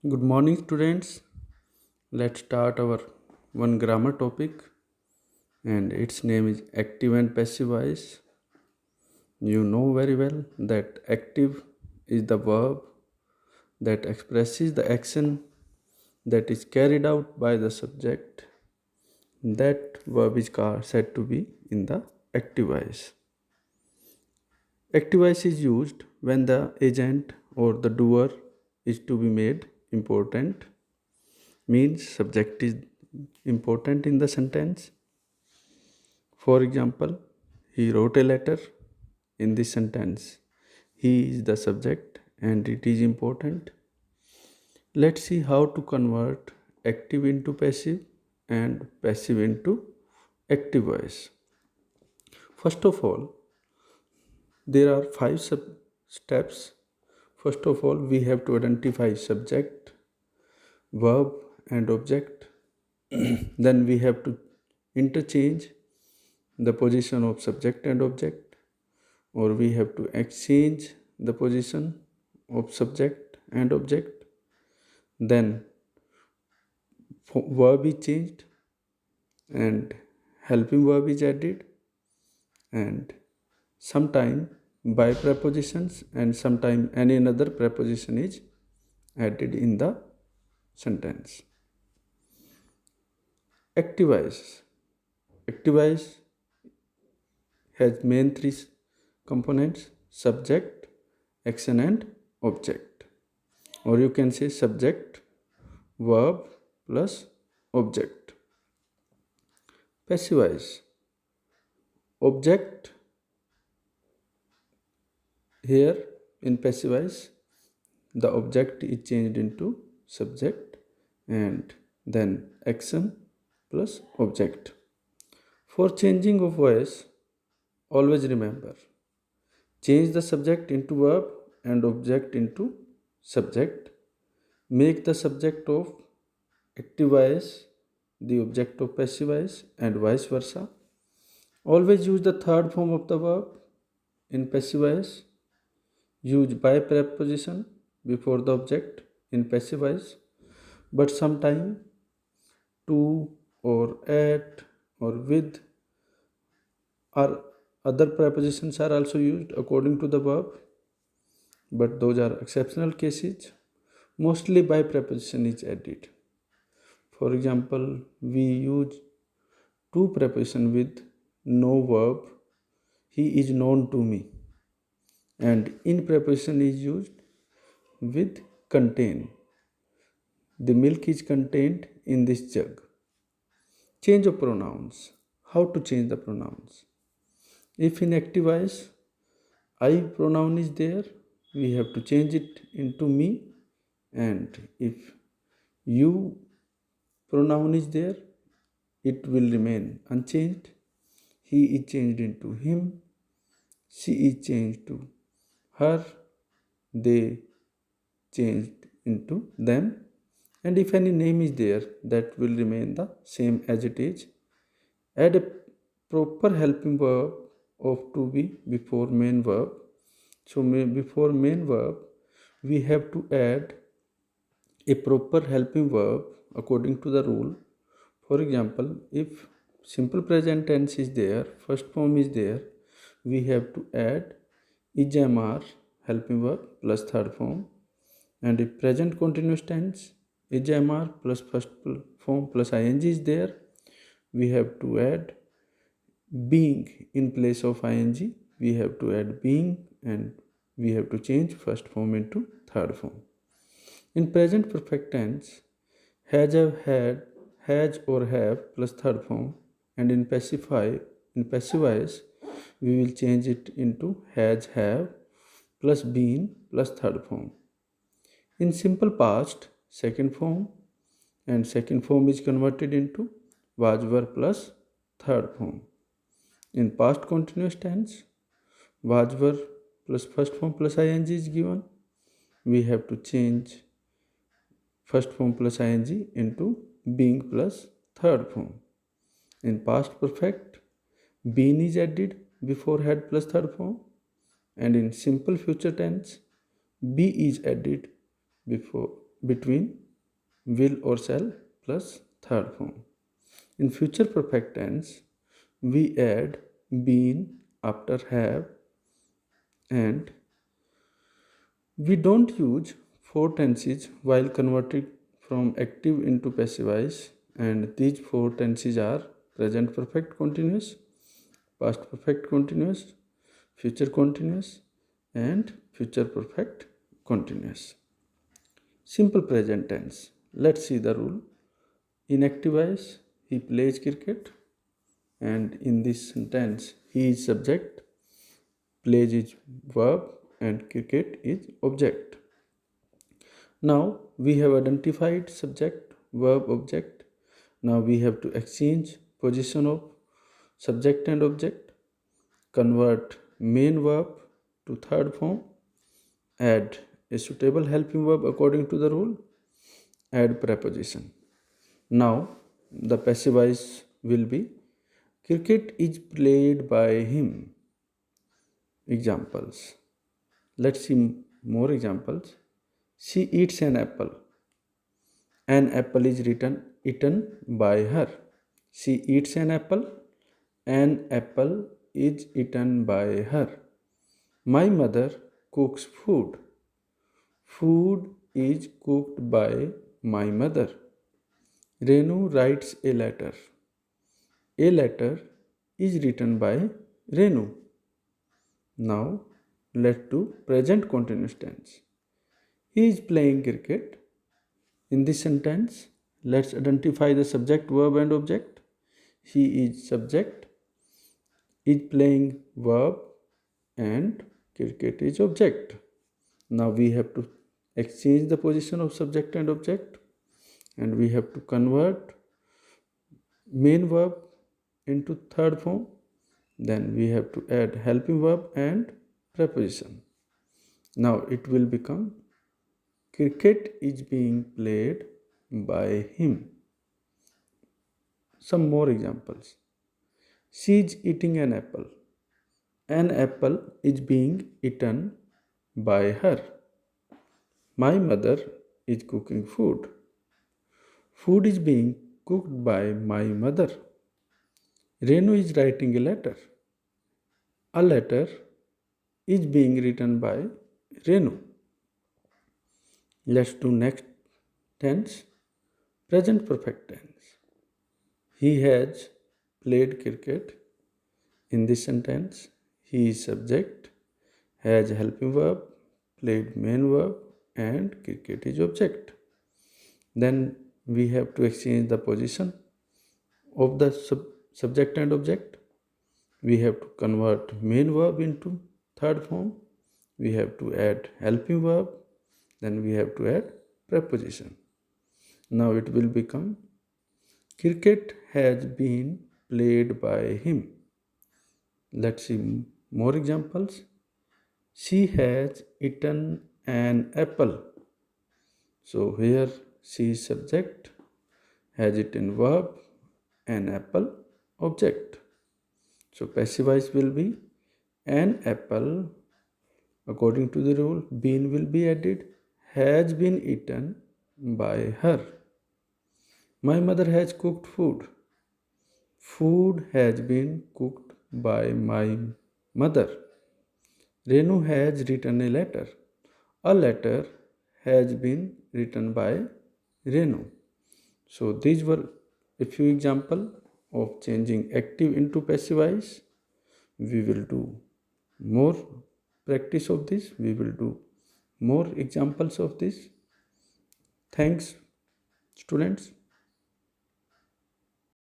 Good morning, students. Let's start our one grammar topic, and its name is active and passive voice. You know very well that active is the verb that expresses the action that is carried out by the subject. That verb is said to be in the active voice. Active voice is used when the agent or the doer is to be made important, means subject is important in the sentence. For example, he wrote a letter. In this sentence, he is the subject and it is important. Let's see how to convert active into passive and passive into active voice. First of all, there are five steps. First of all, we have to identify subject, verb, and object. Then we have to interchange the position of subject and object, or we have to exchange the position of subject and object. Then verb is changed and helping verb is added, and sometime by prepositions and sometime any another preposition is added in the sentence. Active voice. Active voice has main three components: subject, action, and object. Or you can say subject, verb plus object. Passive voice. Object here in passive voice, the object is changed into subject and then action plus object. For changing of voice, always remember, change the subject into verb and object into subject. Make the subject of active voice the object of passive voice and vice versa. Always use the third form of the verb in passive voice. Use by preposition before the object in passive voice, but sometime to or at or with or other prepositions are also used according to the verb, but those are exceptional cases. Mostly by preposition is added. For example, we use to preposition with no verb. He is known to me, and in preposition is used with contain. The milk is contained in this jug. Change of pronouns. How to change the pronouns? If in active voice I pronoun is there, we have to change it into me, and if you pronoun is there, it will remain unchanged. He is changed into him, she is changed to her, they changed into them, and if any name is there, that will remain the same as it is. Add a proper helping verb of to be before main verb. So before main verb, we have to add a proper helping verb according to the rule. For example, if simple present tense is there, first form is there, we have to add ijmr helping verb plus third form. And if present continuous tense, ijmr plus first form plus ing is there, we have to add being in place of ing. We have to add being and we have to change first form into third form. In present perfect tense, has, have, had, has or have plus third form, and in passive voice, we will change it into has, have plus been plus third form. In simple past, second form, and second form is converted into was, were plus third form. In past continuous tense, was, were plus first form plus ing is given. We have to change first form plus ing into being plus third form. In past perfect, been is added before had plus third form, and in simple future tense, be is added between will or shall plus third form. In future perfect tense, we add been after have, and we don't use four tenses while converting from active into passive voice, and these four tenses are present perfect continuous, past perfect continuous, future continuous, and future perfect continuous. Simple present tense. Let's see the rule. In active voice, he plays cricket, and in this sentence, he is subject, plays is verb, and cricket is object. Now we have identified subject, verb, object. Now we have to exchange position of subject and object, convert main verb to third form, add a suitable helping verb according to the rule, add preposition. Now the passive voice will be cricket is played by him. Examples. Let's see more examples. She eats an apple. An apple is eaten by her. She eats an apple. An apple is eaten by her. My mother cooks food. Food is cooked by my mother. Renu writes a letter. A letter is written by Renu. Now let's do present continuous tense. He is playing cricket. In this sentence, let's identify the subject, verb, and object. He is subject, is playing verb, and cricket is object. Now we have to exchange the position of subject and object, and we have to convert main verb into third form. Then we have to add helping verb and preposition. Now it will become cricket is being played by him. Some more examples. She is eating an apple. An apple is being eaten by her. My mother is cooking food. Food is being cooked by my mother. Renu is writing a letter. A letter is being written by Renu. Let's do next tense, present perfect tense. He has played cricket. In this sentence, he is subject, has helping verb, played main verb, and cricket is object. Then we have to exchange the position of the subject and object. We have to convert main verb into third form. We have to add helping verb. Then we have to add preposition. Now it will become cricket has been played by him. Let's see more examples. She has eaten an apple. So here she is subject, has eaten verb, an apple object. So passive voice will be an apple. According to the rule, been will be added, has been eaten by her. My mother has cooked food. Food has been cooked by my mother. Renu has written a letter. A letter has been written by Renu. So these were a few examples of changing active into passive voice. We will do more practice of this. We will do more examples of this. Thanks, students.